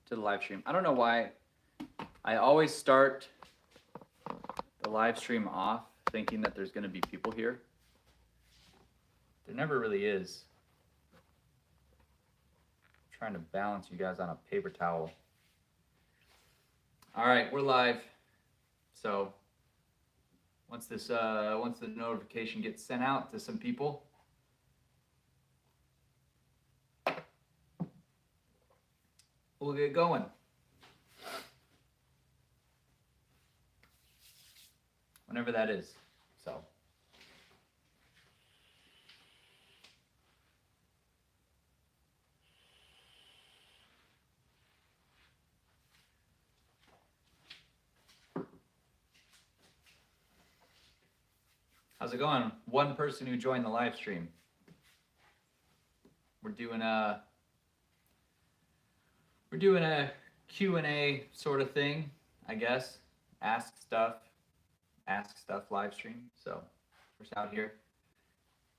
to the live stream. I don't know why I always start the live stream off thinking that there's going to be people here. There never really is. I'm trying to balance you guys on a paper towel. All right, we're live. So once the notification gets sent out to some people, we'll get going. Whenever that is. So. How's it going? One person who joined the live stream. We're doing a Q&A sort of thing, I guess. Ask stuff live stream. So we're just out here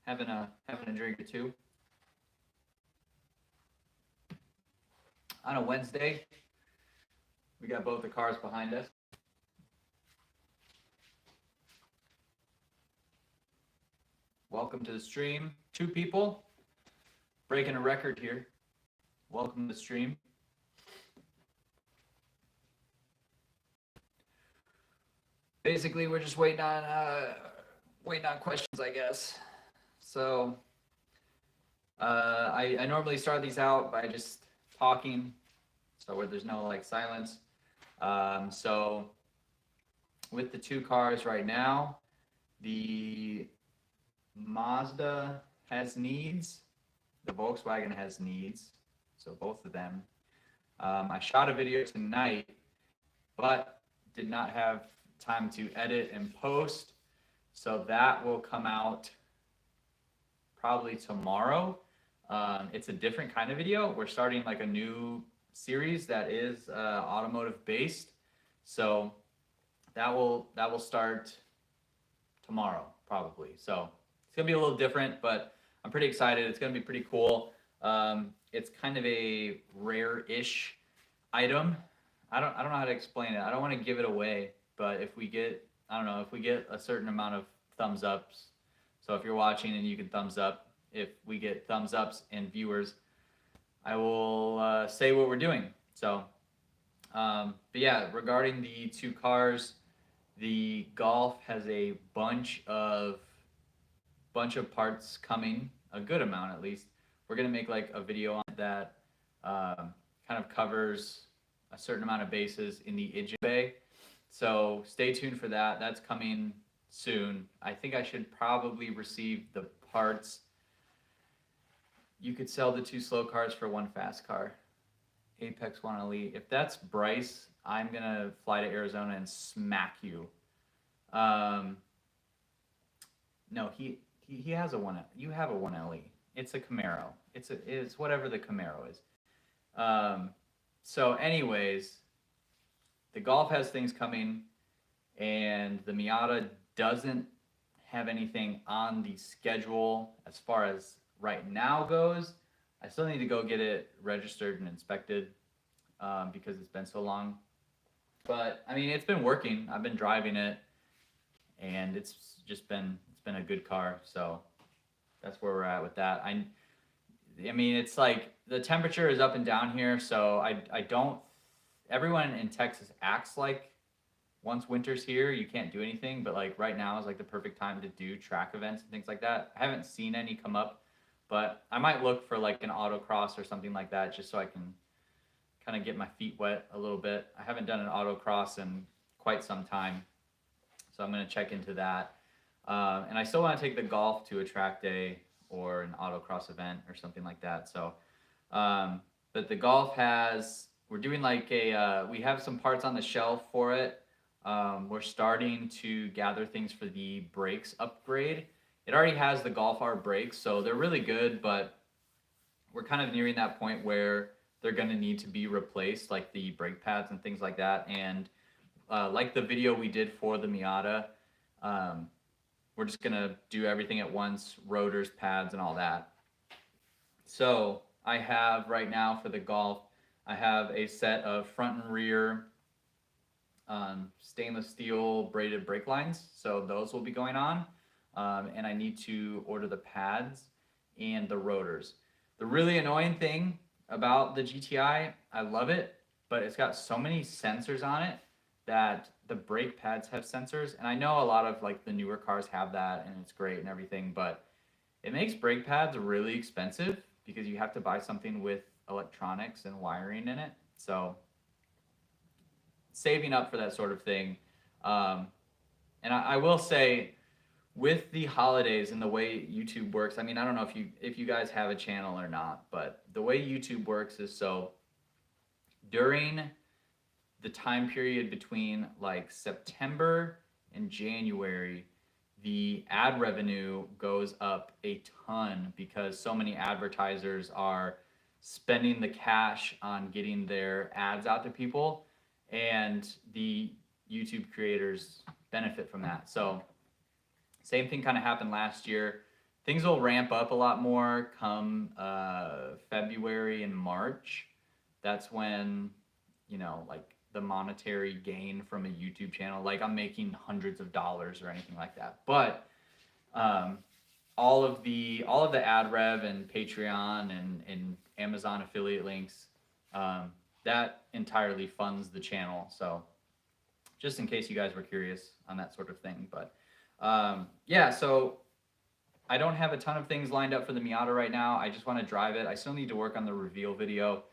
having a drink or two on a Wednesday. We got both the cars behind us. Welcome to the stream. 2 people breaking a record here. Welcome to the stream. Basically, we're just waiting on questions, I guess. So I normally start these out by just talking, so where there's no like silence. So with the 2 cars right now, the Mazda has needs, the Volkswagen has needs, so both of them. I shot a video tonight, but did not have time to edit and post, so that will come out probably tomorrow. It's a different kind of video. We're starting like a new series that is automotive based, so that will start tomorrow probably. So it's gonna be a little different, but I'm pretty excited. It's gonna be pretty cool. It's kind of a rare-ish item. I don't know how to explain it. I don't want to give it away, but if we get a certain amount of thumbs ups, so if you're watching and you can thumbs up, if we get thumbs ups and viewers, I will say what we're doing. So, but yeah, regarding the 2 cars, the Golf has a bunch of parts coming, a good amount at least. We're gonna make like a video on that kind of covers a certain amount of bases in the engine bay. So stay tuned for that. That's coming soon. I think I should probably receive the parts. You could sell the 2 slow cars for 1 fast car. Apex 1 Elite. If that's Bryce, I'm gonna fly to Arizona and smack you. No, he has a 1. You have a 1 LE. It's a Camaro. It's whatever the Camaro is. So anyways, the Golf has things coming, and the Miata doesn't have anything on the schedule as far as right now goes. I still need to go get it registered and inspected because it's been so long. But I mean, it's been working. I've been driving it, and it's been a good car. So that's where we're at with that. I mean, it's like the temperature is up and down here, so I don't. Everyone in Texas acts like once winter's here, you can't do anything. But like right now is like the perfect time to do track events and things like that. I haven't seen any come up, but I might look for like an autocross or something like that, just so I can kind of get my feet wet a little bit. I haven't done an autocross in quite some time, so I'm going to check into that. And I still want to take the Golf to a track day or an autocross event or something like that. So, but the Golf we're doing like we have some parts on the shelf for it. We're starting to gather things for the brakes upgrade. It already has the Golf R brakes, so they're really good, but we're kind of nearing that point where they're going to need to be replaced, like the brake pads and things like that. And like the video we did for the Miata, we're just going to do everything at once, rotors, pads, and all that. So I have right now for the Golf, I have a set of front and rear stainless steel braided brake lines, so those will be going on. And I need to order the pads and the rotors. The really annoying thing about the GTI, I love it, but it's got so many sensors on it that the brake pads have sensors. And I know a lot of like the newer cars have that and it's great and everything, but it makes brake pads really expensive because you have to buy something with electronics and wiring in it. So saving up for that sort of thing. And I will say, with the holidays and the way YouTube works, I mean, I don't know if you guys have a channel or not, but the way YouTube works is so during the time period between like September and January, the ad revenue goes up a ton because so many advertisers are spending the cash on getting their ads out to people, and the YouTube creators benefit from that. So same thing kind of happened last year. Things will ramp up a lot more come February and March. That's when, like the monetary gain from a YouTube channel, like I'm making hundreds of dollars or anything like that. But all of the ad rev and Patreon and Amazon affiliate links, that entirely funds the channel. So just in case you guys were curious on that sort of thing. But yeah, so I don't have a ton of things lined up for the Miata right now. I just want to drive it. I still need to work on the reveal video.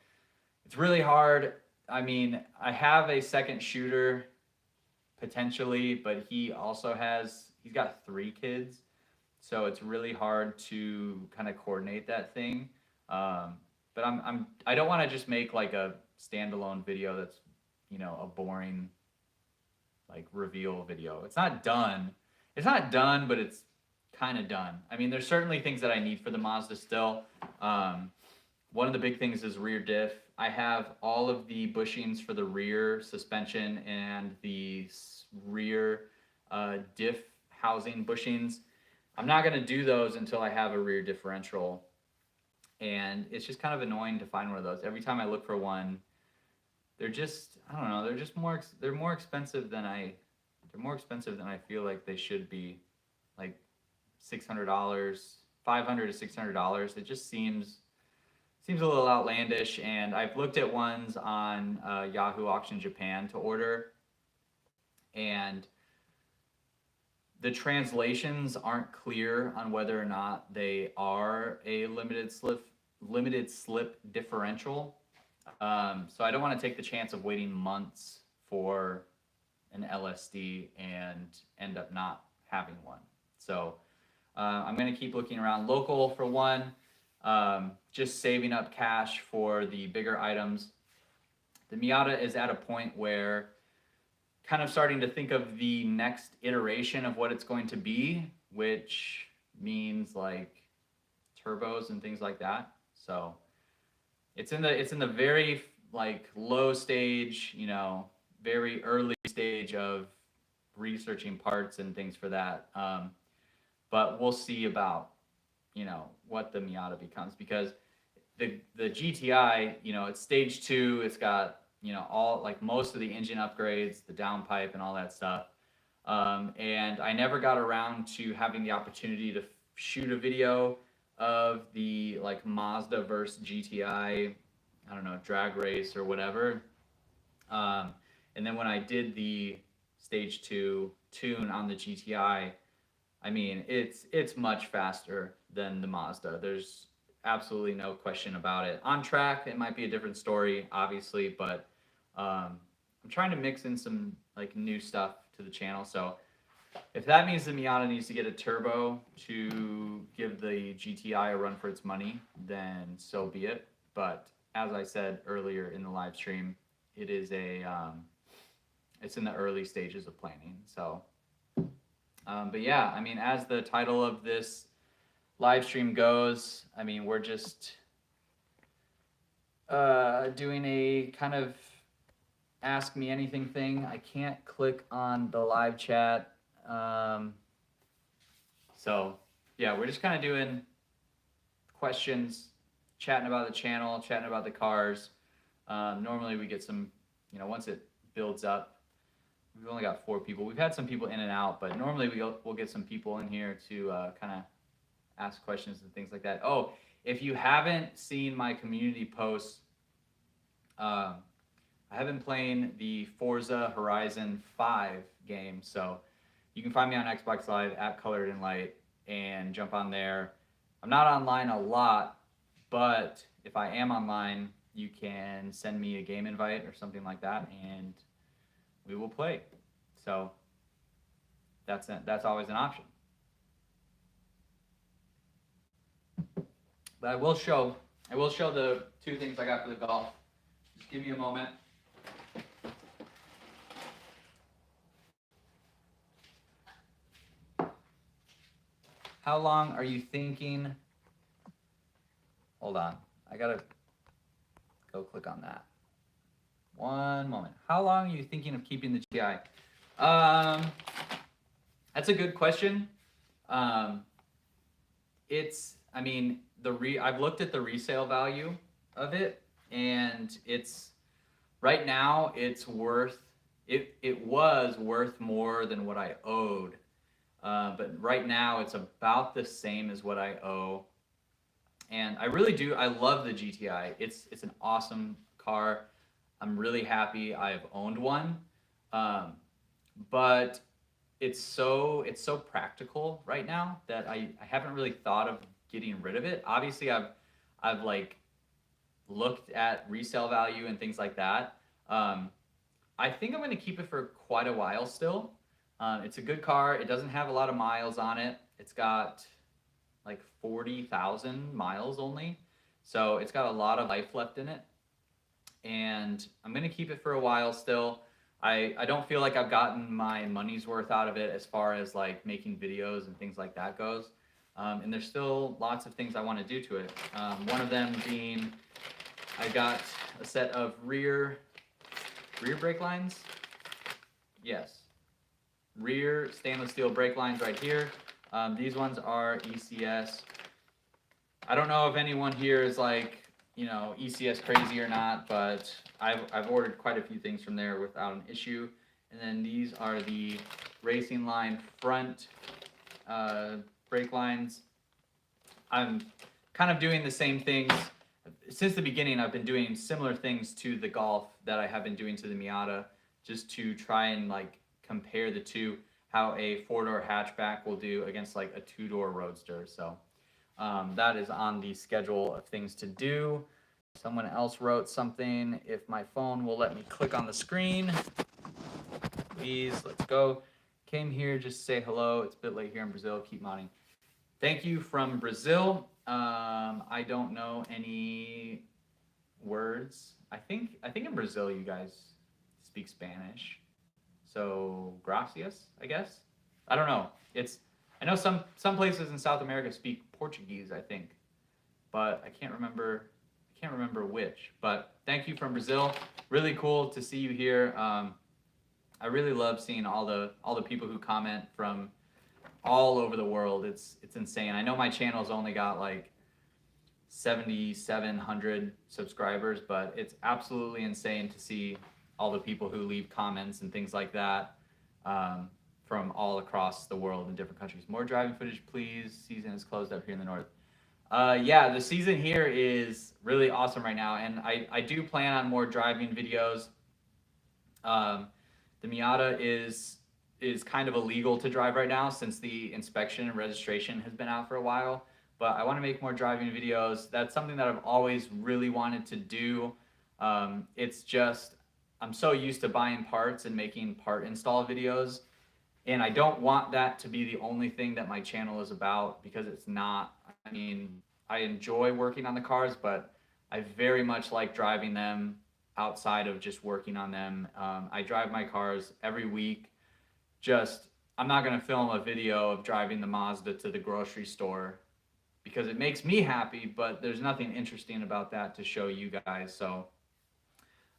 It's really hard. I mean, I have a second shooter potentially, but he's got 3 kids. So it's really hard to kind of coordinate that thing. But I don't want to just make like a standalone video that's, a boring like reveal video. It's not done. It's not done, but it's kind of done. I mean, there's certainly things that I need for the Mazda still. One of the big things is rear diff. I have all of the bushings for the rear suspension and the rear diff housing bushings. I'm not going to do those until I have a rear differential. And it's just kind of annoying to find one of those. Every time I look for one, they're just, I don't know, they're more expensive than I feel like they should be. Like $600, $500 to $600. It just seems a little outlandish. And I've looked at ones on Yahoo Auction Japan to order, and the translations aren't clear on whether or not they are a limited slip differential. So I don't want to take the chance of waiting months for an LSD and end up not having one. So I'm going to keep looking around local for one, just saving up cash for the bigger items. The Miata is at a point where kind of starting to think of the next iteration of what it's going to be, which means like turbos and things like that. So it's in the very like low stage, very early stage of researching parts and things for that. But we'll see about, what the Miata becomes, because the GTI, it's stage 2. It's got, all like most of the engine upgrades, the downpipe and all that stuff. And I never got around to having the opportunity to shoot a video of the like Mazda versus GTI, I don't know, drag race or whatever. And then when I did the stage 2 tune on the GTI, I mean, it's much faster than the Mazda. There's absolutely no question about it. On track, it might be a different story, obviously, but I'm trying to mix in some like new stuff to the channel. So if that means the Miata needs to get a turbo to give the GTI a run for its money, then so be it. But as I said earlier in the live stream, it is it's in the early stages of planning. So, but yeah, I mean, as the title of this live stream goes, I mean, we're just doing a kind of ask me anything thing. I can't click on the live chat. So yeah, we're just kind of doing questions, chatting about the channel, chatting about the cars. Normally we get some, you know, once it builds up, we've only got 4 people. We've had some people in and out, but normally we'll get some people in here to kind of ask questions and things like that. Oh, if you haven't seen my community posts, I have been playing the Forza Horizon 5 game, so you can find me on Xbox Live at Colored in Light and jump on there. I'm not online a lot, but if I am online, you can send me a game invite or something like that, and we will play. So that's always an option. But I will show the 2 things I got for the golf. Just give me a moment. How long are you thinking? Hold on, I gotta go click on that. One moment. How long are you thinking of keeping the GTI? That's a good question. I mean, I've looked at the resale value of it, and it's right now it's worth it was worth more than what I owed. But right now it's about the same as what I owe. And I really do, I love the GTI. It's an awesome car. I'm really happy I've owned one. But it's so practical right now that I haven't really thought of getting rid of it. Obviously I've like looked at resale value and things like that. I think I'm going to keep it for quite a while still. It's a good car. It doesn't have a lot of miles on it. It's got like 40,000 miles only. So it's got a lot of life left in it. And I'm going to keep it for a while still. I don't feel like I've gotten my money's worth out of it as far as like making videos and things like that goes. And there's still lots of things I want to do to it. One of them being I got a set of rear brake lines. Yes. Rear stainless steel brake lines right here. These ones are ECS. I don't know if anyone here is like, you know, ECS crazy or not, but I've ordered quite a few things from there without an issue. And then these are the Racing Line front brake lines. I'm kind of doing the same things. Since the beginning, I've been doing similar things to the Golf that I have been doing to the Miata, just to try and like compare the two, how a 4-door hatchback will do against like a 2-door Roadster. So that is on the schedule of things to do. Someone else wrote something. If my phone will let me click on the screen, please, let's go. Came here just to say hello. It's a bit late here in Brazil. Keep modding. Thank you from Brazil. I don't know any words. I think in Brazil you guys speak Spanish. So gracias, I guess. I don't know. I know some places in South America speak Portuguese, I think, but I can't remember which. But thank you from Brazil. Really cool to see you here. I really love seeing all the people who comment from all over the world. It's insane. I know my channel's only got like 7,700 subscribers, but it's absolutely insane to see all the people who leave comments and things like that from all across the world in different countries. More driving footage, please. Season is closed up here in the north. Yeah, the season here is really awesome right now, and I do plan on more driving videos. The Miata is kind of illegal to drive right now since the inspection and registration has been out for a while, but I want to make more driving videos. That's something that I've always really wanted to do. It's just I'm so used to buying parts and making part install videos, and I don't want that to be the only thing that my channel is about, because it's not. I mean, I enjoy working on the cars, but I very much like driving them outside of just working on them. I drive my cars every week. I'm not going to film a video of driving the Mazda to the grocery store because it makes me happy, but there's nothing interesting about that to show you guys. So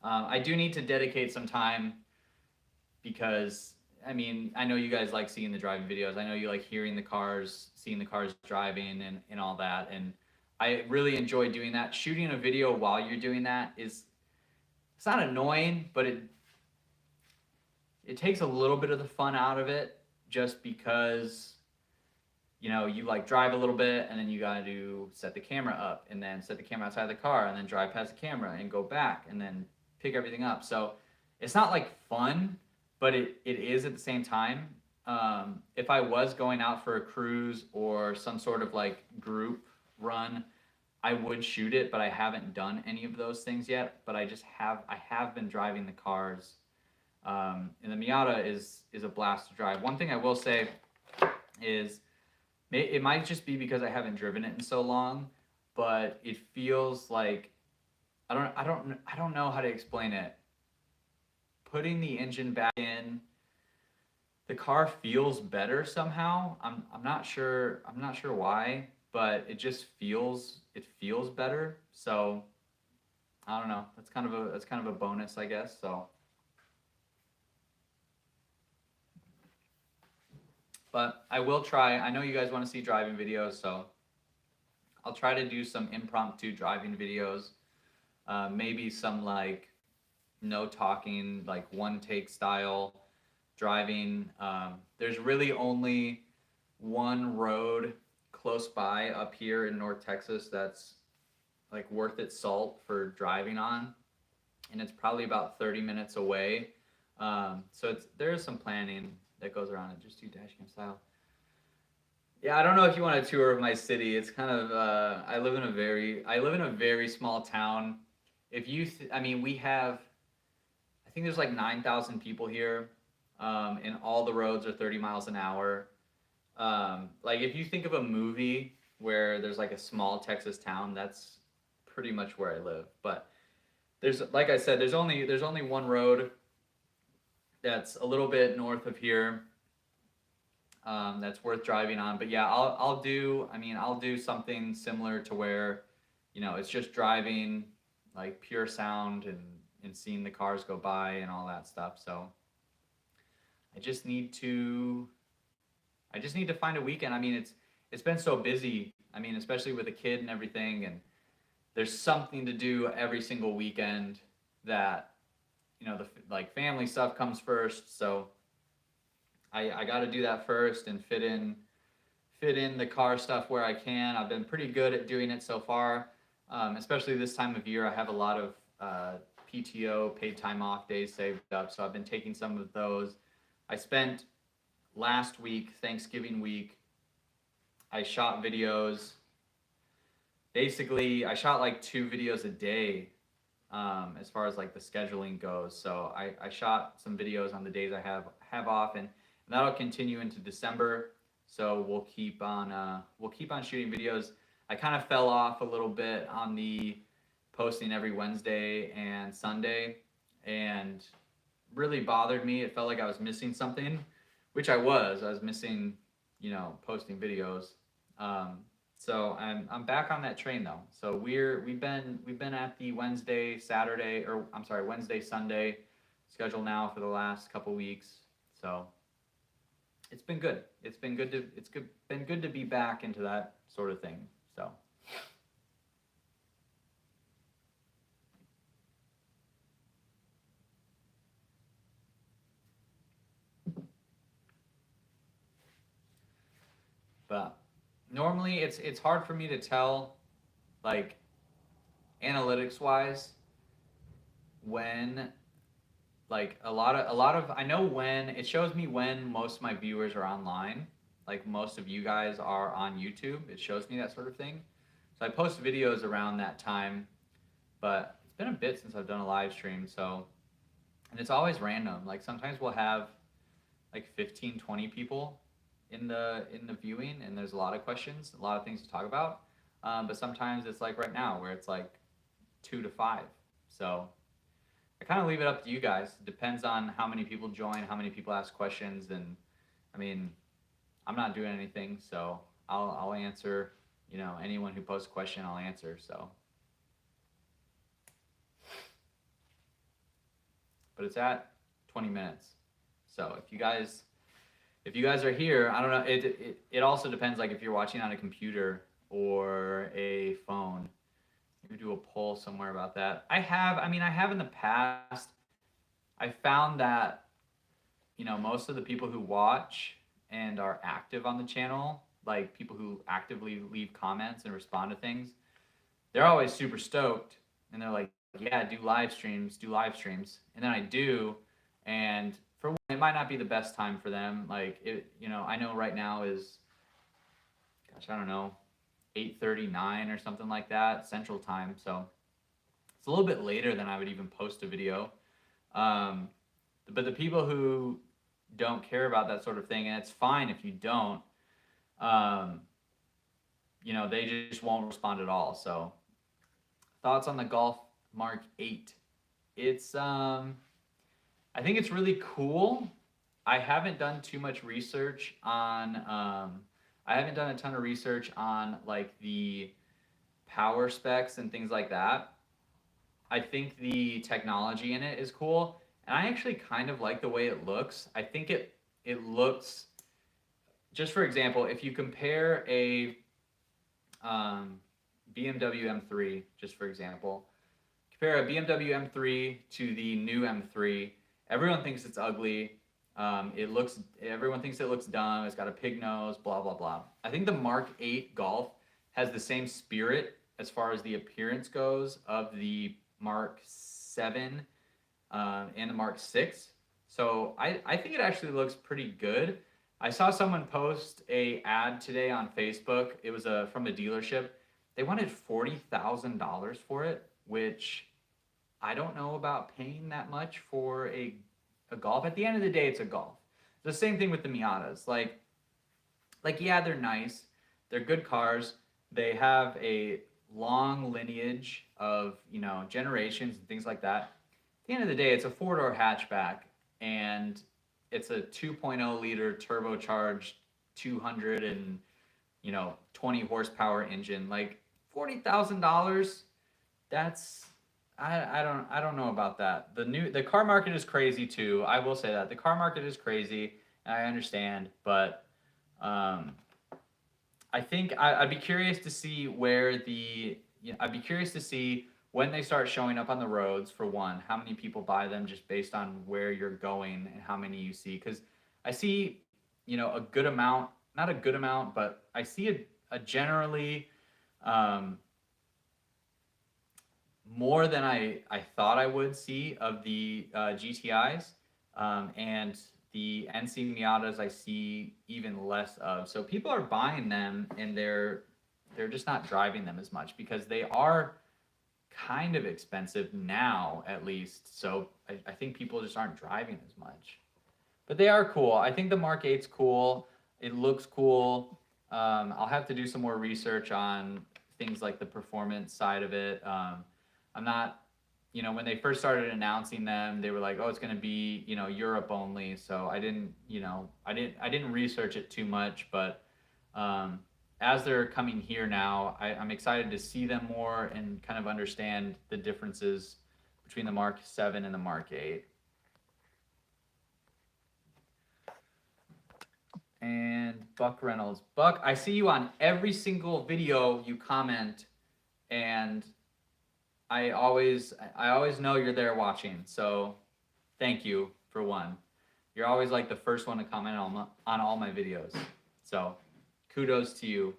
I do need to dedicate some time, because I mean, I know you guys like seeing the driving videos. I know you like hearing the cars, seeing the cars driving and all that. And I really enjoy doing that. Shooting a video while you're doing that is it's not annoying, but it takes a little bit of the fun out of it, just because, you know, you like drive a little bit and then you got to set the camera up and then set the camera outside the car and then drive past the camera and go back and then pick everything up. So it's not like fun, but it is at the same time. If I was going out for a cruise or some sort of like group run, I would shoot it, but I haven't done any of those things yet. But I have been driving the cars. And the Miata is a blast to drive. One thing I will say is, it might just be because I haven't driven it in so long, but it feels like, I don't know how to explain it. Putting the engine back in, the car feels better somehow. I'm not sure why, but it just feels better. So I don't know. That's kind of a bonus, I guess. So, but I will try. I know you guys want to see driving videos, so I'll try to do some impromptu driving videos. Maybe some like no talking, like one take style driving. There's really only one road close by up here in North Texas that's like worth its salt for driving on, and it's probably about 30 minutes away. So there's some planning that goes around it. Just do dashcam style. Yeah, I don't know if you want a tour of my city. It's kind of I live in a very small town. If you, I mean, we have, I think there's like 9,000 people here, and all the roads are 30 miles an hour. Like if you think of a movie where there's like a small Texas town, that's pretty much where I live. But there's, like I said, there's only one road that's a little bit north of here, that's worth driving on. But yeah, I'll do something similar to where, you know, it's just driving, like pure sound and seeing the cars go by and all that stuff. So I just need to find a weekend. I mean, it's been so busy. I mean, especially with a kid and everything, and there's something to do every single weekend that, you know, the like family stuff comes first. So I got to do that first and fit in the car stuff where I can. I've been pretty good at doing it so far, especially this time of year. I have a lot of PTO, paid time off days saved up, so I've been taking some of those. I spent last week, Thanksgiving week, I shot videos. Basically, I shot like 2 videos a day, as far as like the scheduling goes. So I shot some videos on the days I have off, and that'll continue into December. So we'll keep on shooting videos. I kind of fell off a little bit on the posting every Wednesday and Sunday, and really bothered me. It felt like I was missing something, which I was missing, you know, posting videos. So I'm back on that train though. So we've been at the Wednesday Sunday schedule now for the last couple weeks. So it's been good. It's been good to be back into that sort of thing. So but normally it's hard for me to tell, like, analytics wise, when, like, a lot of I know when it shows me when most of my viewers are online, like most of you guys are on YouTube. It shows me that sort of thing. So I post videos around that time, but it's been a bit since I've done a live stream. So, and it's always random. Like sometimes we'll have like 15, 20 people in the viewing, and there's a lot of questions, a lot of things to talk about. But sometimes it's like right now where it's like 2 to 5. So I kind of leave it up to you guys. It depends on how many people join, how many people ask questions, and I mean, I'm not doing anything, so I'll answer. You know, anyone who posts a question, I'll answer. So, but it's at 20 minutes. So if you guys are here, I don't know. It also depends, like if you're watching on a computer or a phone. maybe do a poll somewhere about that. I have in the past. I found that, most of the people who watch and are active on the channel, like people who actively leave comments and respond to things, they're always super stoked and they're like, yeah, do live streams, do live streams. And then I do. And for one, it might not be the best time for them. Like I know right now is, gosh, I don't know, 8:39 or something like that Central Time. So it's a little bit later than I would even post a video. Um, but the people who don't care about that sort of thing, and it's fine if you don't, um, they just won't respond at all. So thoughts on the Golf Mark 8? It's I think it's really cool. I haven't done too much research on I haven't done a ton of research on like the power specs and things like that. I think the technology in it is cool, and I actually kind of like the way it looks. I think it looks, just for example, if you compare a BMW M3, just for example, compare a BMW M3 to the new M3. Everyone thinks it's ugly. Everyone thinks it looks dumb. It's got a pig nose, blah, blah, blah. I think the Mark 8 Golf has the same spirit as far as the appearance goes of the Mark 7 and the Mark 6. So I think it actually looks pretty good. I saw someone post a ad today on Facebook. It was from a dealership. They wanted $40,000 for it, which I don't know about paying that much for a Golf. At the end of the day, it's a Golf. The same thing with the Miatas. Like yeah, they're nice. They're good cars. They have a long lineage of, generations and things like that. At the end of the day, it's a four-door hatchback, and it's a 2.0 liter turbocharged 220 horsepower engine. Like $40,000, that's I don't know about that. The car market is crazy too. I will say that the car market is crazy, and I understand, but I think I'd be curious to see I'd be curious to see when they start showing up on the roads. For one, how many people buy them just based on where you're going and how many you see. Because I see, a good amount, not a good amount, but I see a generally more than I thought I would see of the GTIs, and the NC Miatas I see even less of. So people are buying them, and they're just not driving them as much because they are kind of expensive now, at least. So I think people just aren't driving as much. But they are cool. I think the Mark 8's cool. It looks cool. I'll have to do some more research on things like the performance side of it. I'm not, when they first started announcing them, they were like, oh, it's going to be, Europe only. So I didn't research it too much, but as they're coming here now, I'm excited to see them more and kind of understand the differences between the Mark 7 and the Mark 8. And Buck Reynolds. Buck, I see you on every single video you comment, and I always know you're there watching. So thank you, for one. You're always like the first one to comment on all my videos. So kudos to you.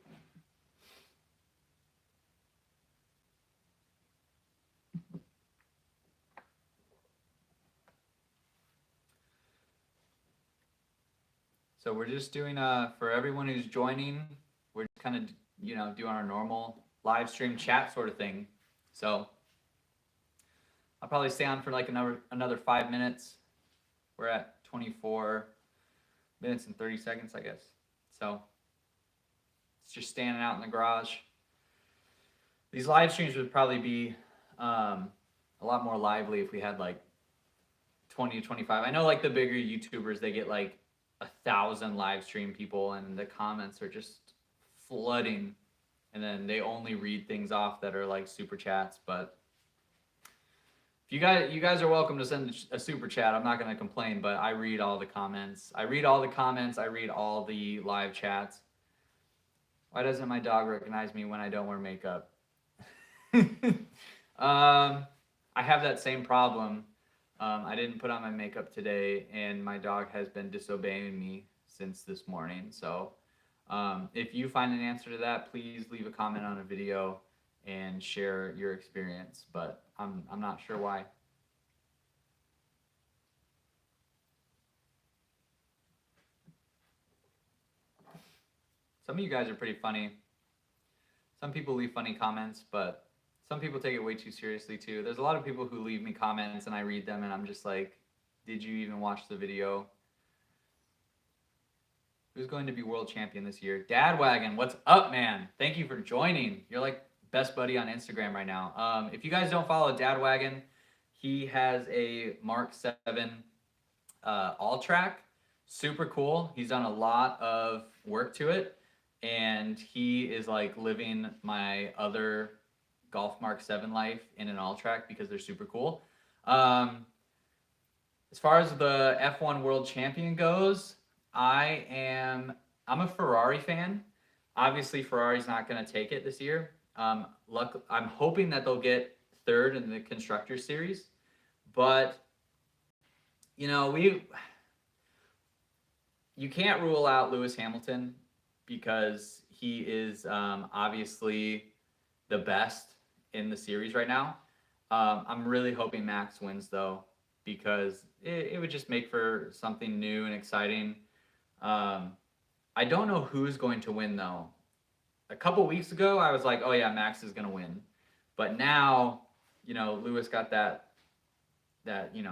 So we're just doing for everyone who's joining, we're just kind of doing our normal live stream chat sort of thing. So I'll probably stay on for like another 5 minutes. We're at 24 minutes and 30 seconds, I guess. So it's just standing out in the garage. These live streams would probably be a lot more lively if we had like 20 to 25. I know like the bigger YouTubers, they get like 1,000 live stream people, and the comments are just flooding, and then they only read things off that are like super chats. But if you guys are welcome to send a super chat. I'm not going to complain, but I read all the comments. I read all the live chats. Why doesn't my dog recognize me when I don't wear makeup? I have that same problem. I didn't put on my makeup today, and my dog has been disobeying me since this morning. So, if you find an answer to that, please leave a comment on a video and share your experience. But I'm not sure why. Some of you guys are pretty funny. Some people leave funny comments, but some people take it way too seriously too. There's a lot of people who leave me comments and I read them and I'm just like, did you even watch the video? Who's going to be world champion this year? Dadwagon, what's up, man? Thank you for joining. You're like best buddy on Instagram right now. If you guys don't follow Dadwagon, he has a Mark 7 all track. Super cool. He's done a lot of work to it. And he is like living my other Golf Mark 7 life in an all track because they're super cool. As far as the F1 World Champion goes, I'm a Ferrari fan. Obviously, Ferrari's not going to take it this year. I'm hoping that they'll get third in the Constructors Series, but you know you can't rule out Lewis Hamilton because he is obviously the best in the series right now. I'm really hoping Max wins though, because it would just make for something new and exciting. I don't know who's going to win though. A couple weeks ago, I was like, oh yeah, Max is going to win. But now, Lewis got that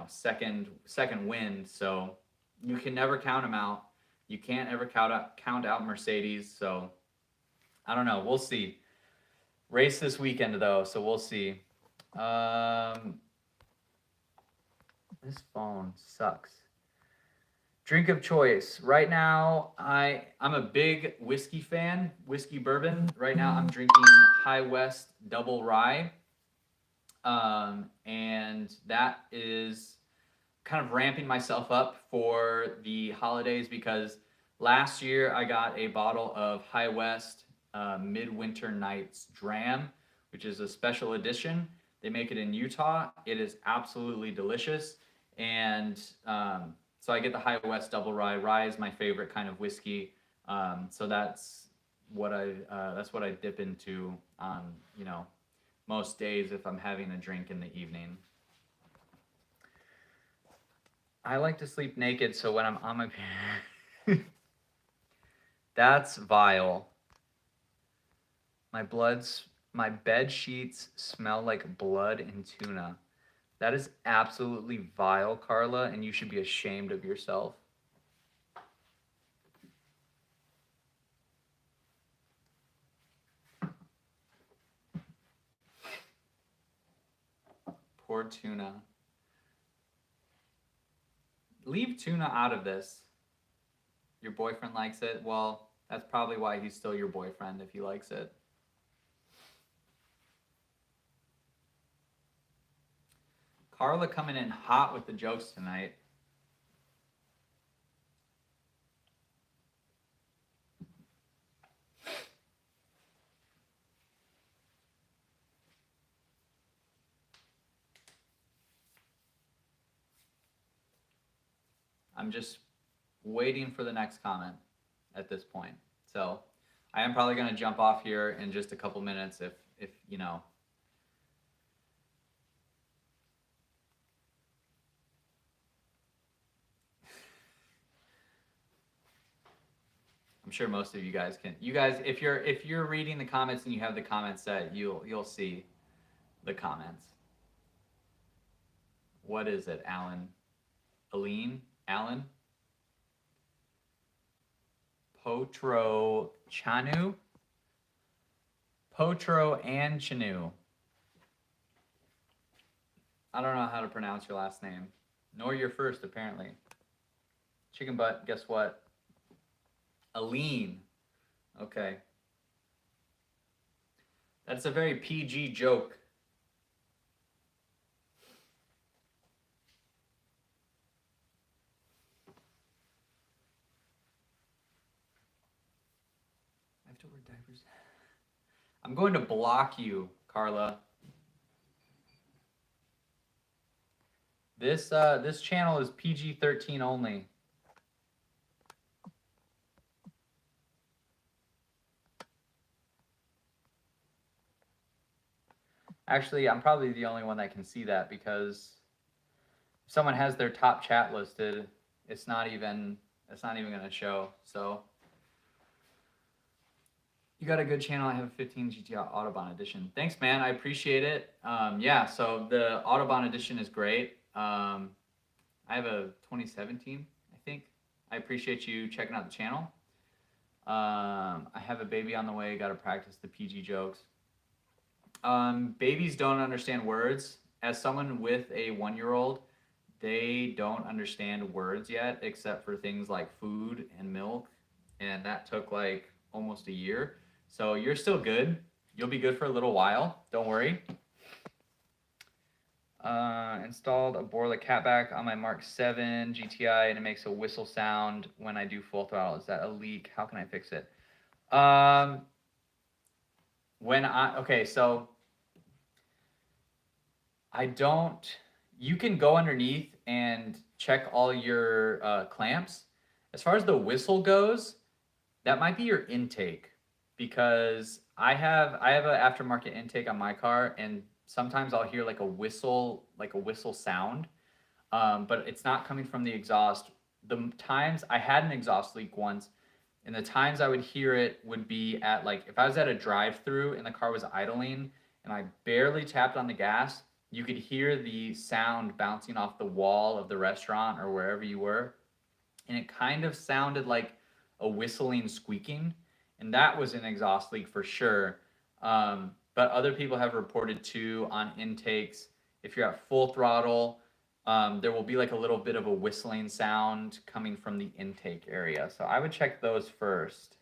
second win, so you can never count him out. You can't ever count out Mercedes, so I don't know. We'll see. Race this weekend though, so we'll see. This phone sucks. Drink of choice. Right now, I'm a big whiskey fan, whiskey bourbon. Right now, I'm drinking High West Double Rye. And that is kind of ramping myself up for the holidays because last year I got a bottle of High West Midwinter Nights Dram, which is a special edition. They make it in Utah. It is absolutely delicious. And so I get the High West Double Rye. Rye is my favorite kind of whiskey. So that's what I dip into on, most days if I'm having a drink in the evening. I like to sleep naked, so when I'm on my that's vile. My bed sheets smell like blood and tuna. That is absolutely vile, Carla, and you should be ashamed of yourself. Poor tuna. Leave tuna out of this. Your boyfriend likes it? Well, that's probably why he's still your boyfriend if he likes it. Carla coming in hot with the jokes tonight. I'm just waiting for the next comment at this point. So I am probably going to jump off here in just a couple minutes if I'm sure most of you guys can. You guys, if you're reading the comments and you have the comments set, you'll see the comments. What is it, Alan? Aline? Alan? Potro Chanu? Potro and Chanu. I don't know how to pronounce your last name. Nor your first, apparently. Chicken butt, guess what? Aline. Okay. That's a very PG joke. I have to wear diapers. I'm going to block you, Carla. This channel is PG-13 only. Actually, I'm probably the only one that can see that, because if someone has their top chat listed, it's not even going to show. So you got a good channel. I have a 15 GTI Autobahn edition. Thanks, man. I appreciate it. Yeah, so the Autobahn edition is great. I have a 2017, I think. I appreciate you checking out the channel. I have a baby on the way. Got to practice the PG jokes. Babies don't understand words. As someone with a 1-year-old, they don't understand words yet, except for things like food and milk. And that took like almost a year. So you're still good. You'll be good for a little while. Don't worry. Installed a Borla catback on my Mark 7 GTI, and it makes a whistle sound when I do full throttle. Is that a leak? How can I fix it? Okay, so you can go underneath and check all your clamps. As far as the whistle goes, that might be your intake, because I have an aftermarket intake on my car, and sometimes I'll hear like a whistle sound, but it's not coming from the exhaust. The times I had an exhaust leak once, and the times I would hear it would be at, like, if I was at a drive-through and the car was idling and I barely tapped on the gas, you could hear the sound bouncing off the wall of the restaurant or wherever you were. And it kind of sounded like a whistling, squeaking. And that was an exhaust leak for sure. But other people have reported too on intakes, if you're at full throttle, there will be like a little bit of a whistling sound coming from the intake area. So I would check those first.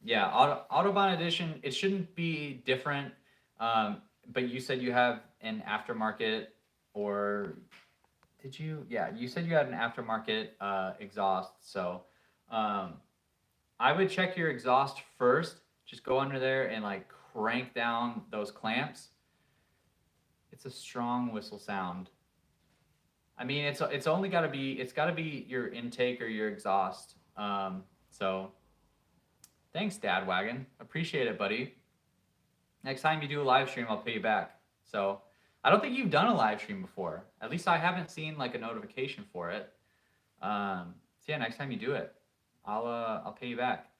Yeah, Autobahn edition, it shouldn't be different. But you said you have an aftermarket, or did you? Yeah, you said you had an aftermarket exhaust. So I would check your exhaust first. Just go under there and like crank down those clamps. It's a strong whistle sound. I mean, it's only got to be your intake or your exhaust. So thanks, Dad Wagon. Appreciate it, buddy. Next time you do a live stream, I'll pay you back. So I don't think you've done a live stream before. At least I haven't seen like a notification for it. So yeah, next time you do it, I'll pay you back.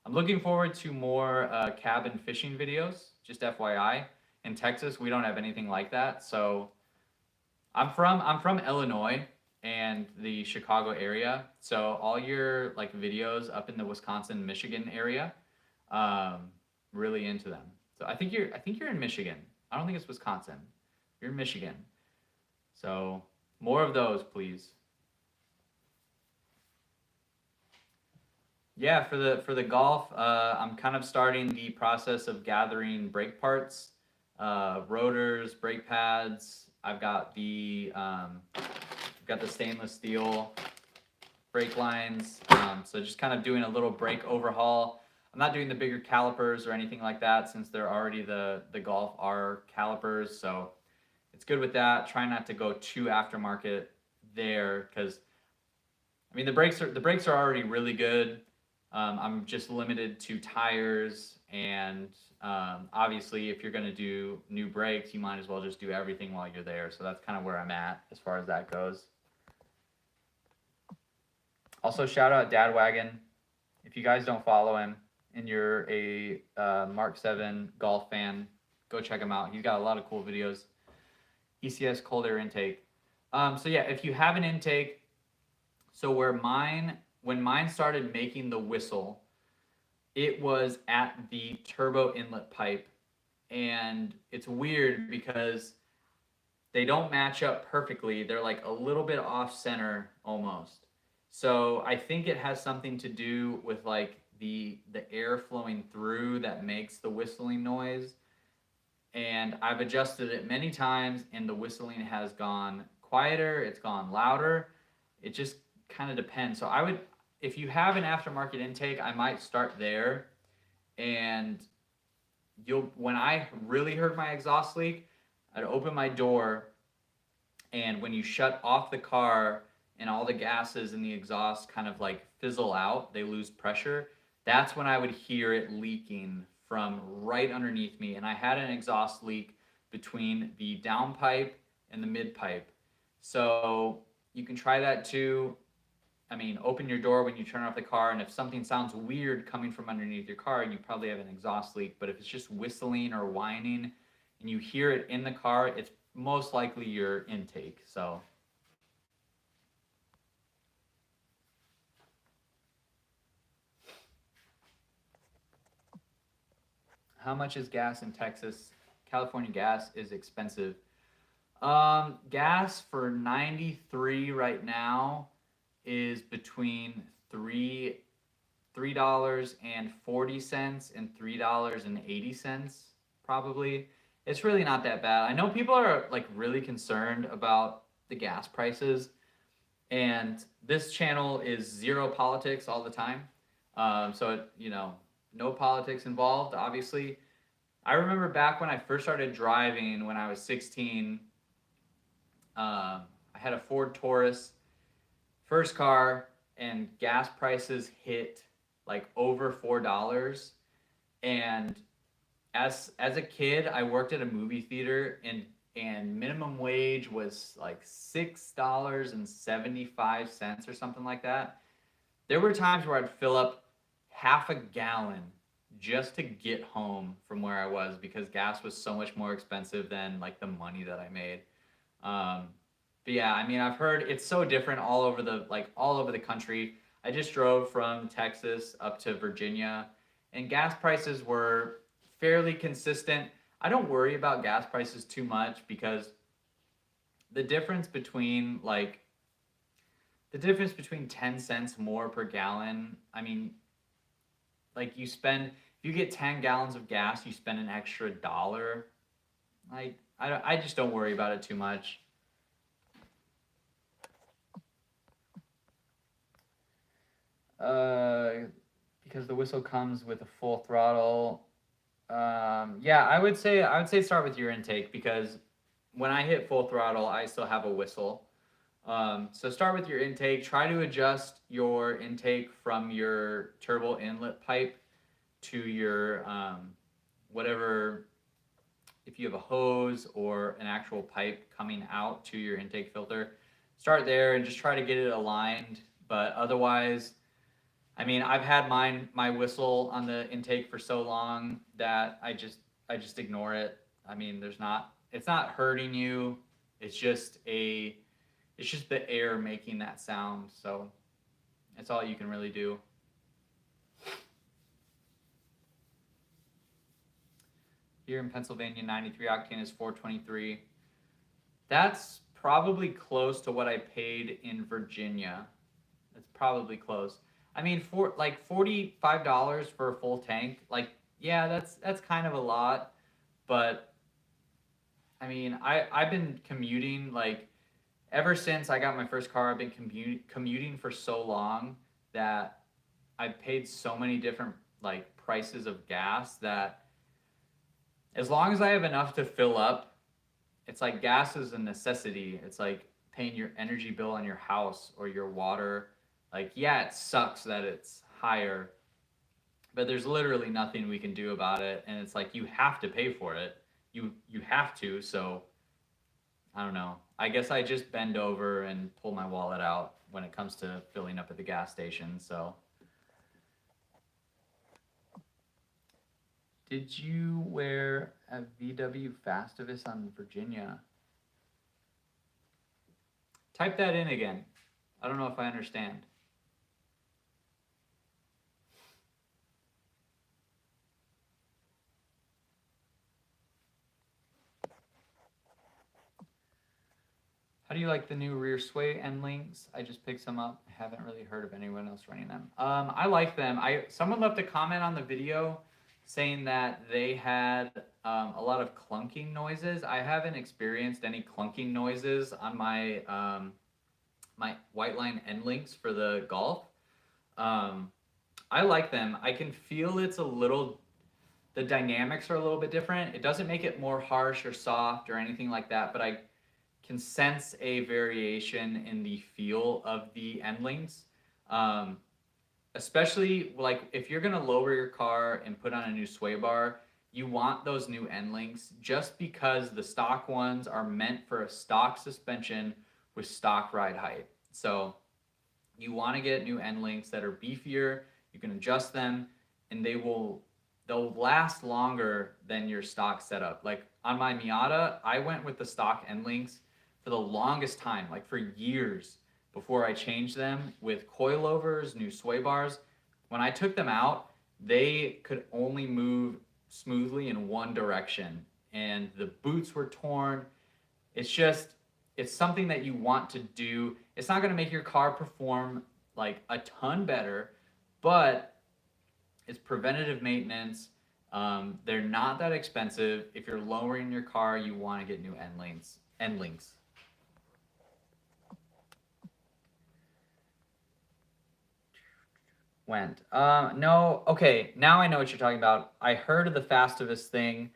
I'm looking forward to more cabin fishing videos. Just FYI, in Texas we don't have anything like that. So I'm from Illinois and the Chicago area. So all your like videos up in the Wisconsin, Michigan area, really into them. So I think you're in Michigan. I don't think it's Wisconsin. You're in Michigan. So more of those, please. Yeah, for the Golf, I'm kind of starting the process of gathering brake parts, rotors, brake pads. I've got the stainless steel brake lines. So just kind of doing a little brake overhaul. I'm not doing the bigger calipers or anything like that, since they're already the Golf R calipers. So it's good with that. Try not to go too aftermarket there, because I mean the brakes are already really good. I'm just limited to tires, and obviously if you're going to do new brakes, you might as well just do everything while you're there. So that's kind of where I'm at as far as that goes. Also, shout out Dad Wagon. If you guys don't follow him and you're a Mark 7 Golf fan, go check him out. He's got a lot of cool videos. Ecs Cold Air Intake. So yeah, if you have an intake, so when mine started making the whistle, it was at the turbo inlet pipe. And it's weird because they don't match up perfectly. They're like a little bit off center almost. So I think it has something to do with like the air flowing through that makes the whistling noise. And I've adjusted it many times, and the whistling has gone quieter, it's gone louder. It just kind of depends. So if you have an aftermarket intake, I might start there. And when I really heard my exhaust leak, I'd open my door, and when you shut off the car and all the gases in the exhaust kind of like fizzle out, they lose pressure, that's when I would hear it leaking from right underneath me. And I had an exhaust leak between the downpipe and the mid pipe. So you can try that too. I mean, open your door when you turn off the car, and if something sounds weird coming from underneath your car, you probably have an exhaust leak. But if it's just whistling or whining and you hear it in the car, it's most likely your intake. So how much is gas in Texas? California gas is expensive. Gas for 93 right now is between $3.40 and $3.80 probably. It's really not that bad. I know people are like really concerned about the gas prices, and this channel is zero politics all the time. So it, no politics involved, obviously. I remember back when I first started driving when I was 16. I had a Ford Taurus, first car, and gas prices hit like over $4. And as a kid, I worked at a movie theater, and minimum wage was like $6.75 or something like that. There were times where I'd fill up half a gallon just to get home from where I was because gas was so much more expensive than like the money that I made. But yeah, I mean, I've heard it's so different all over the country. I just drove from Texas up to Virginia, and gas prices were fairly consistent. I don't worry about gas prices too much because the difference between 10 cents more per gallon, I mean, like if you get 10 gallons of gas, you spend an extra dollar. I just don't worry about it too much. Because the whistle comes with a full throttle. Yeah, I would say start with your intake, because when I hit full throttle, I still have a whistle. So start with your intake. Try to adjust your intake from your turbo inlet pipe to your whatever, if you have a hose or an actual pipe coming out to your intake filter. Start there and just try to get it aligned. But otherwise, I mean, I've had my whistle on the intake for so long that I just ignore it. I mean, it's not hurting you. It's just the air making that sound. So that's all you can really do. Here in Pennsylvania, 93 octane is $4.23. That's probably close to what I paid in Virginia. That's probably close. I mean, for like $45 for a full tank, like, yeah, that's kind of a lot. But I mean, I've been commuting like ever since I got my first car. I've been commuting for so long that I've paid so many different like prices of gas that as long as I have enough to fill up, it's like gas is a necessity. It's like paying your energy bill on your house or your water. Like, yeah, it sucks that it's higher, but there's literally nothing we can do about it. And it's like, you have to pay for it. You have to. So I don't know. I guess I just bend over and pull my wallet out when it comes to filling up at the gas station. So did you wear a VW Festivus on Virginia? Type that in again. I don't know if I understand. How do you like the new rear sway end links? I just picked some up. I haven't really heard of anyone else running them. I like them. Someone left a comment on the video saying that they had a lot of clunking noises. I haven't experienced any clunking noises on my my white line end links for the Golf. I like them. I can feel it's a little the dynamics are a little bit different. It doesn't make it more harsh or soft or anything like that, but I can sense a variation in the feel of the end links. Especially like if you're gonna lower your car and put on a new sway bar, you want those new end links just because the stock ones are meant for a stock suspension with stock ride height. So you want to get new end links that are beefier. You can adjust them, and they'll last longer than your stock setup. Like on my Miata, I went with the stock end links for the longest time, like for years before I changed them with coilovers, new sway bars. When I took them out, they could only move smoothly in one direction, and the boots were torn. It's something that you want to do. It's not going to make your car perform like a ton better, but it's preventative maintenance. They're not that expensive. If you're lowering your car, you want to get new end links. Went. No, okay, now I know what you're talking about. I heard of the Festivus thing.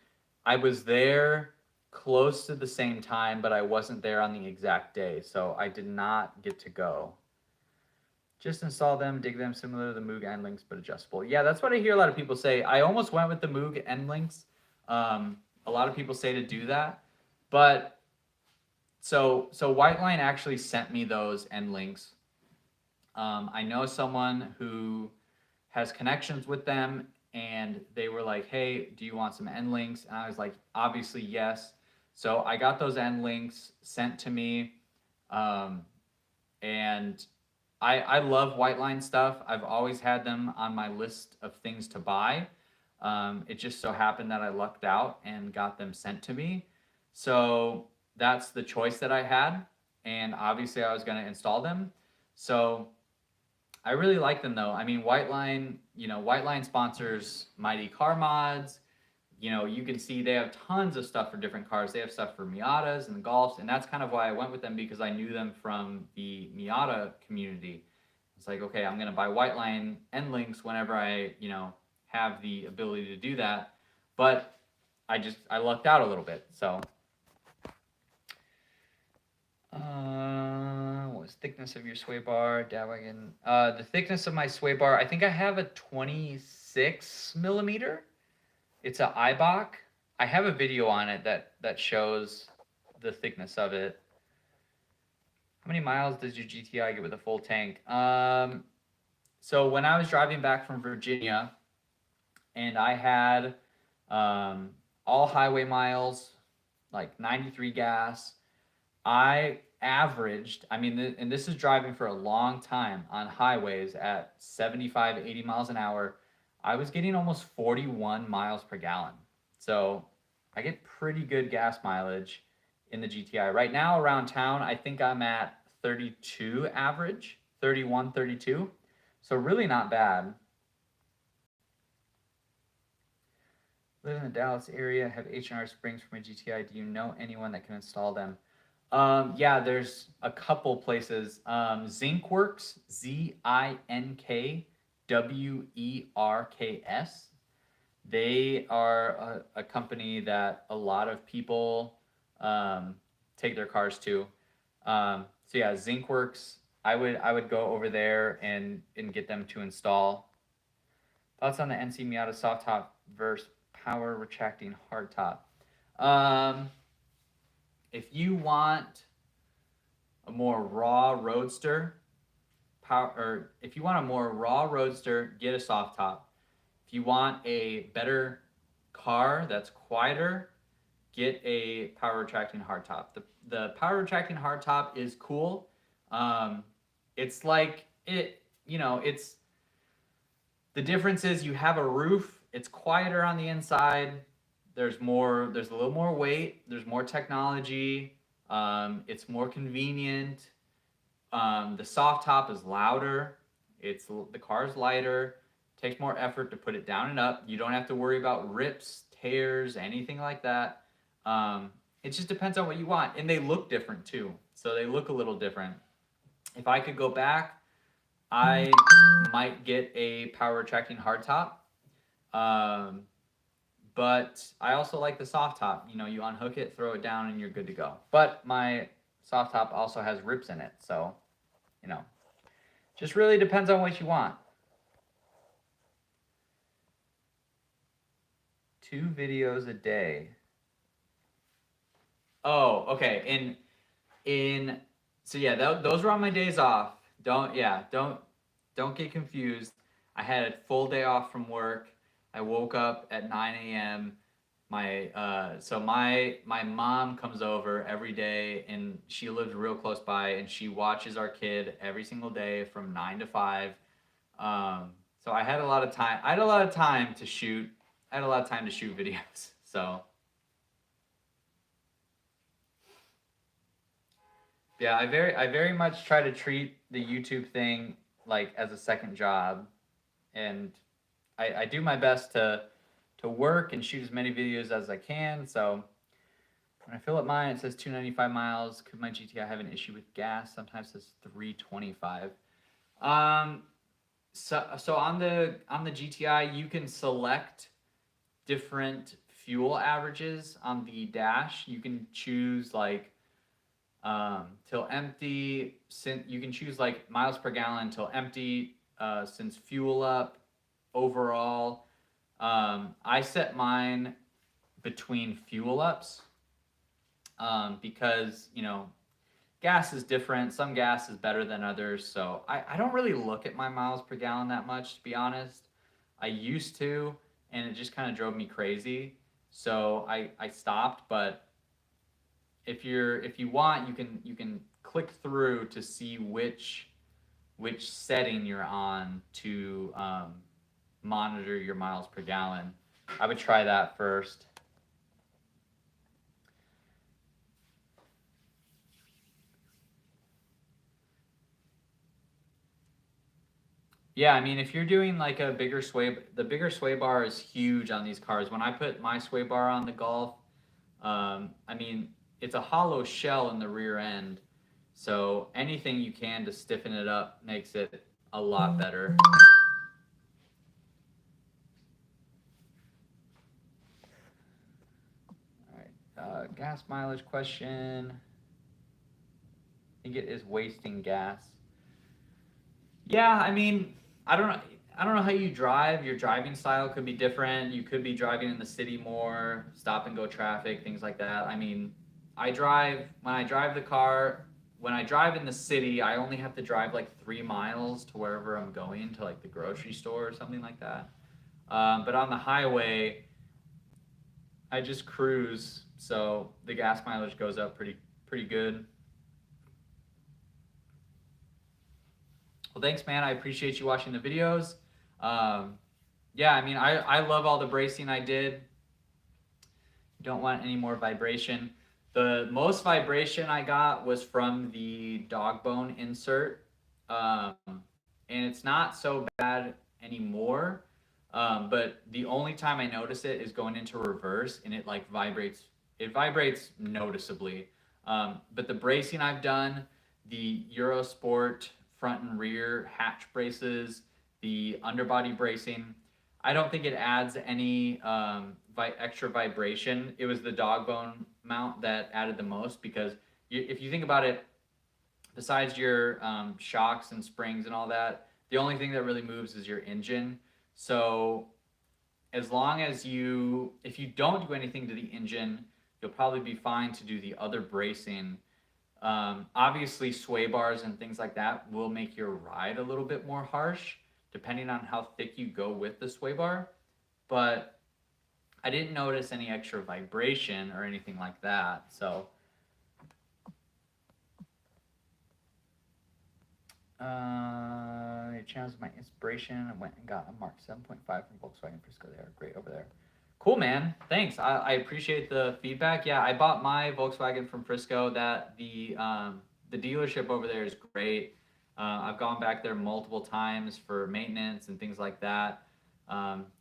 I was there close to the same time, but I wasn't there on the exact day, so I did not get to go. Just install them, dig them, similar to the Moog end links, but adjustable. Yeah, that's what I hear a lot of people say. I almost went with the Moog end links. A lot of people say to do that, but so Whiteline actually sent me those end links. I know someone who has connections with them, and they were like, hey, do you want some end links? And I was like, obviously, yes. So I got those end links sent to me. And I love Whiteline stuff. I've always had them on my list of things to buy. It just so happened that I lucked out and got them sent to me. So that's the choice that I had. And obviously I was going to install them. So I really like them though. I mean, Whiteline sponsors Mighty Car Mods. You can see they have tons of stuff for different cars. They have stuff for Miatas and Golfs, and that's kind of why I went with them, because I knew them from the Miata community. It's like, okay, I'm going to buy Whiteline end links whenever I, have the ability to do that. But I lucked out a little bit. So, what was thickness of your sway bar, Dadwagon? The thickness of my sway bar, I think I have a 26 millimeter. It's a Eibach. I have a video on it that shows the thickness of it. How many miles does your GTI get with a full tank? So when I was driving back from Virginia, and I had all highway miles, like 93 gas, I averaged, and this is driving for a long time on highways at 75, 80 miles an hour. I was getting almost 41 miles per gallon. So I get pretty good gas mileage in the GTI. Right now around town, I think I'm at 32 average, 31, 32. So really not bad. Live in the Dallas area, have H&R springs for my GTI. Do you know anyone that can install them? Yeah, there's a couple places. Zinkworks, ZINKWERKS. They are a company that a lot of people take their cars to. So yeah, Zinkworks. I would go over there and get them to install. Thoughts on the NC Miata soft top versus power retracting hard top? If you want a more raw roadster, if you want a more raw roadster, get a soft top. If you want a better car that's quieter, get a power retracting hardtop. The power retracting hardtop is cool. It's like it's the difference is you have a roof. It's quieter on the inside. There's a little more weight. There's more technology. It's more convenient. The soft top is louder. The car's lighter. Takes more effort to put it down and up. You don't have to worry about rips, tears, anything like that. It just depends on what you want. And they look different too. So they look a little different. If I could go back, I might get a power retracting hardtop. but I also like the soft top. You know, you unhook it, throw it down, and you're good to go. But my soft top also has rips in it, so, you know, just really depends on what you want. 2 videos a day. Oh, okay. So yeah, those were on my days off. Don't get confused. I had a full day off from work. I woke up at 9 a.m. My mom comes over every day, and she lives real close by, and she watches our kid every single day from 9 to 5. So I had a lot of time. I had a lot of time to shoot. I had a lot of time to shoot videos. So yeah, I very much try to treat the YouTube thing like as a second job, and I do my best to work and shoot as many videos as I can. So when I fill up mine, it says 295 miles. Could my GTI have an issue with gas? Sometimes it says 325. So on the GTI, you can select different fuel averages on the dash. You can choose like till empty. You can choose like miles per gallon till empty, since fuel up, overall. I set mine between fuel ups, because, you know, gas is different. Some gas is better than others. So I don't really look at my miles per gallon that much, to be honest. I used to, and it just kind of drove me crazy. So I stopped, but if you want, you can click through to see which setting you're on to monitor your miles per gallon. I would try that first. Yeah, I mean, if you're doing like a bigger sway, the bigger sway bar is huge on these cars. When I put my sway bar on the Golf, I mean, it's a hollow shell in the rear end, so anything you can to stiffen it up makes it a lot better. All right, gas mileage question. I think it is wasting gas. Yeah, I mean, I don't know. I don't know how you drive. Your driving style could be different. You could be driving in the city more, stop and go traffic, things like that. I mean, when I drive the car, when I drive in the city, I only have to drive like 3 miles to wherever I'm going, to like the grocery store or something like that. But on the highway, I just cruise, so the gas mileage goes up pretty good. Well, thanks, man. I appreciate you watching the videos. Yeah, I mean, I love all the bracing I did. Don't want any more vibration. The most vibration I got was from the dog bone insert, and it's not so bad anymore. But the only time I notice it is going into reverse, and it like vibrates. It vibrates noticeably. But the bracing I've done, the Eurosport front and rear hatch braces, the underbody bracing, I don't think it adds any extra vibration. It was the dog bone mount that added the most, because if you think about it, besides your shocks and springs and all that, the only thing that really moves is your engine. So as long as if you don't do anything to the engine, you'll probably be fine to do the other bracing. Obviously, sway bars and things like that will make your ride a little bit more harsh, depending on how thick you go with the sway bar. But I didn't notice any extra vibration or anything like that. So your channel's my inspiration. I went and got a Mark 7.5 from Volkswagen Frisco. They are great over there. Cool, man. Thanks. I appreciate the feedback. Yeah, I bought my Volkswagen from Frisco. The dealership over there is great. I've gone back there multiple times for maintenance and things like that.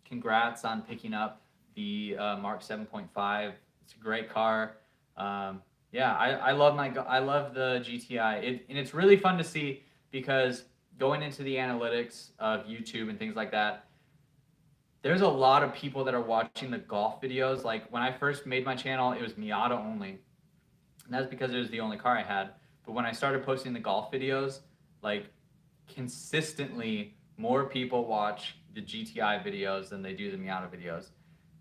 Congrats on picking up the Mark 7.5. It's a great car. Yeah, I love the GTI. And it's really fun to see, because going into the analytics of YouTube and things like that, there's a lot of people that are watching the golf videos. Like when I first made my channel, it was Miata only. And that's because it was the only car I had. But when I started posting the golf videos, like consistently more people watch the GTI videos than they do the Miata videos.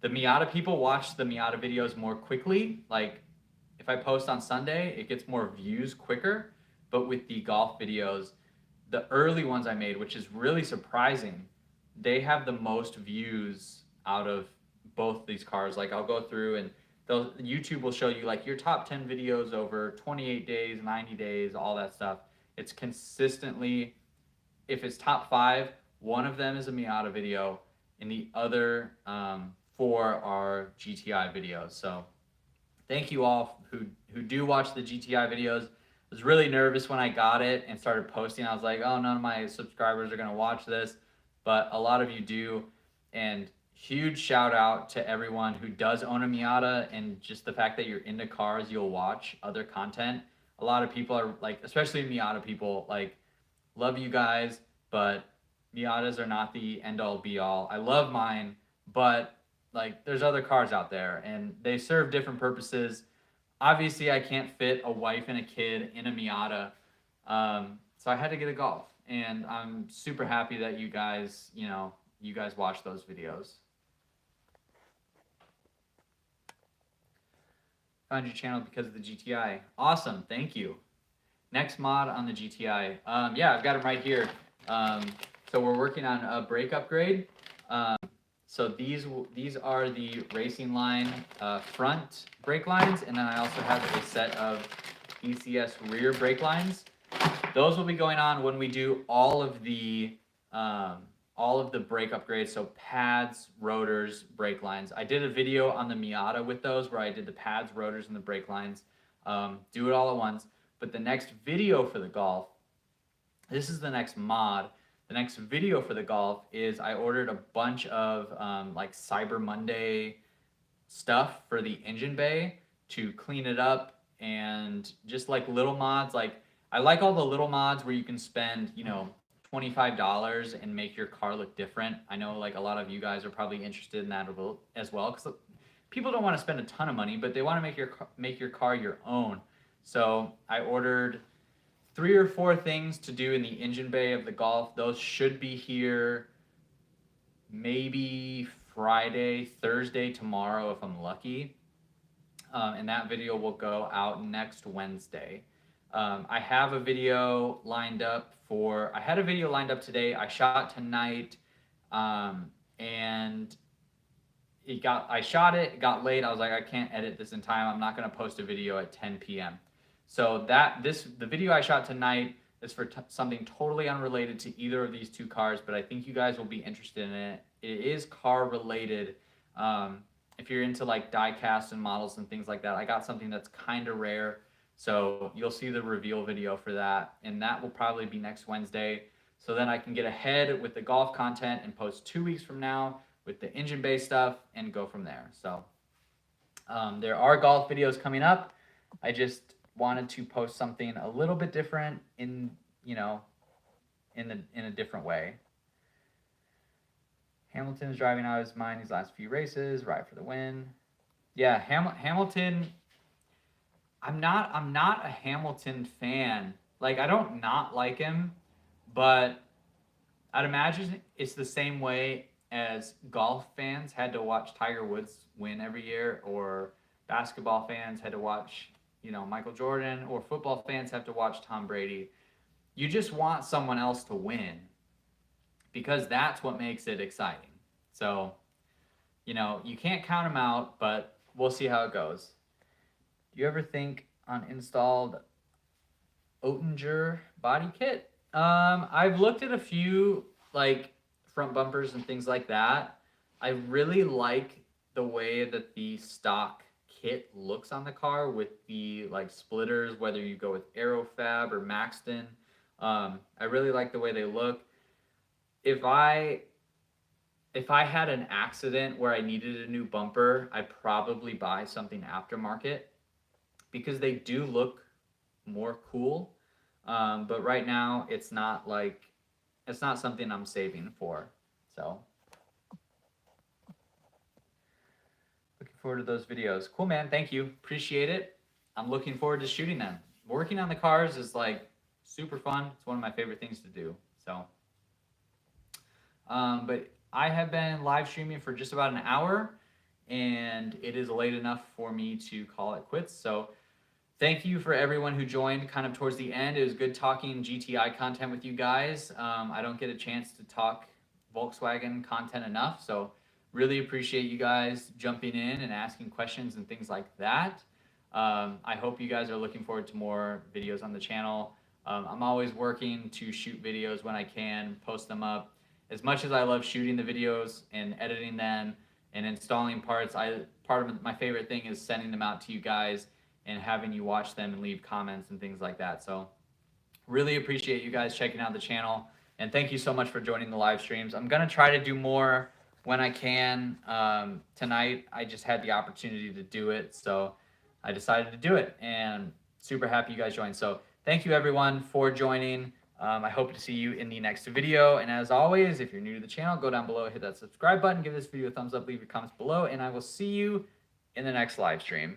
The Miata people watch the Miata videos more quickly. Like if I post on Sunday, it gets more views quicker. But with the golf videos, the early ones I made, which is really surprising, they have the most views out of both these cars. Like I'll go through and YouTube will show you like your top 10 videos over 28 days, 90 days, all that stuff. It's consistently, if it's top 5, one of them is a Miata video and the other 4 are GTI videos. So thank you all who do watch the GTI videos. I was really nervous when I got it and started posting. I was like, oh, none of my subscribers are going to watch this, but a lot of you do. And huge shout out to everyone who does own a Miata, and just the fact that you're into cars, you'll watch other content. A lot of people are like, especially Miata people, like, love you guys, but Miatas are not the end all be all. I love mine, but like there's other cars out there and they serve different purposes. Obviously, I can't fit a wife and a kid in a Miata, so I had to get a Golf, and I'm super happy that you guys, you guys watch those videos. Found your channel because of the GTI. Awesome, thank you. Next mod on the GTI. Yeah, I've got them right here. So we're working on a brake upgrade. So these are the racing line front brake lines, and then I also have a set of ECS rear brake lines. Those will be going on when we do all of the brake upgrades, so pads, rotors, brake lines. I did a video on the Miata with those where I did the pads, rotors, and the brake lines. Do it all at once. But the next video for the Golf, this is the next mod. The next video for the Golf is I ordered a bunch of like Cyber Monday stuff for the engine bay to clean it up, and just like little mods. Like I like all the little mods where you can spend, $25 and make your car look different. I know like a lot of you guys are probably interested in that as well, because people don't want to spend a ton of money, but they want to make your car your own. So I ordered 3 or 4 things to do in the engine bay of the Golf. Those should be here maybe Friday, Thursday, tomorrow if I'm lucky. And that video will go out next Wednesday. I have a video lined up I had a video lined up today. I shot tonight, and I shot it, it got late. I was like, I can't edit this in time. I'm not going to post a video at 10 p.m. So the video I shot tonight is for something totally unrelated to either of these 2 cars, but I think you guys will be interested in it. It is car related. If you're into like die cast and models and things like that, I got something that's kind of rare. So you'll see the reveal video for that, and that will probably be next Wednesday. So then I can get ahead with the Golf content and post 2 weeks from now with the engine bay stuff and go from there. So there are Golf videos coming up. I just wanted to post something a little bit different in a different way. Hamilton's driving out of his mind these last few races, ride for the win. Yeah, Hamilton. I'm not a Hamilton fan. Like, I don't not like him, but I'd imagine it's the same way as golf fans had to watch Tiger Woods win every year, or basketball fans had to watch, Michael Jordan, or football fans have to watch Tom Brady. You just want someone else to win because that's what makes it exciting. So, you can't count them out, but we'll see how it goes. Do you ever think on installed Oatinger body kit? I've looked at a few like front bumpers and things like that. I really like the way that the stock kit looks on the car with the like splitters, whether you go with Aerofab or Maxton. I really like the way they look. If I had an accident where I needed a new bumper, I'd probably buy something aftermarket because they do look more cool. But right now it's not something I'm saving for. So forward to those videos. Cool, man. Thank you. Appreciate it. I'm looking forward to shooting them. Working on the cars is like super fun. It's one of my favorite things to do. So, but I have been live streaming for just about an hour, and it is late enough for me to call it quits. So thank you for everyone who joined kind of towards the end. It was good talking GTI content with you guys. I don't get a chance to talk Volkswagen content enough, so really appreciate you guys jumping in and asking questions and things like that. I hope you guys are looking forward to more videos on the channel. I'm always working to shoot videos when I can, post them up. As much as I love shooting the videos and editing them and installing parts, part of my favorite thing is sending them out to you guys and having you watch them and leave comments and things like that. So really appreciate you guys checking out the channel. And thank you so much for joining the live streams. I'm going to try to do more when I can. Tonight, I just had the opportunity to do it, so I decided to do it. And super happy you guys joined. So thank you, everyone, for joining. I hope to see you in the next video. And as always, if you're new to the channel, go down below, hit that subscribe button, give this video a thumbs up, leave your comments below, and I will see you in the next live stream.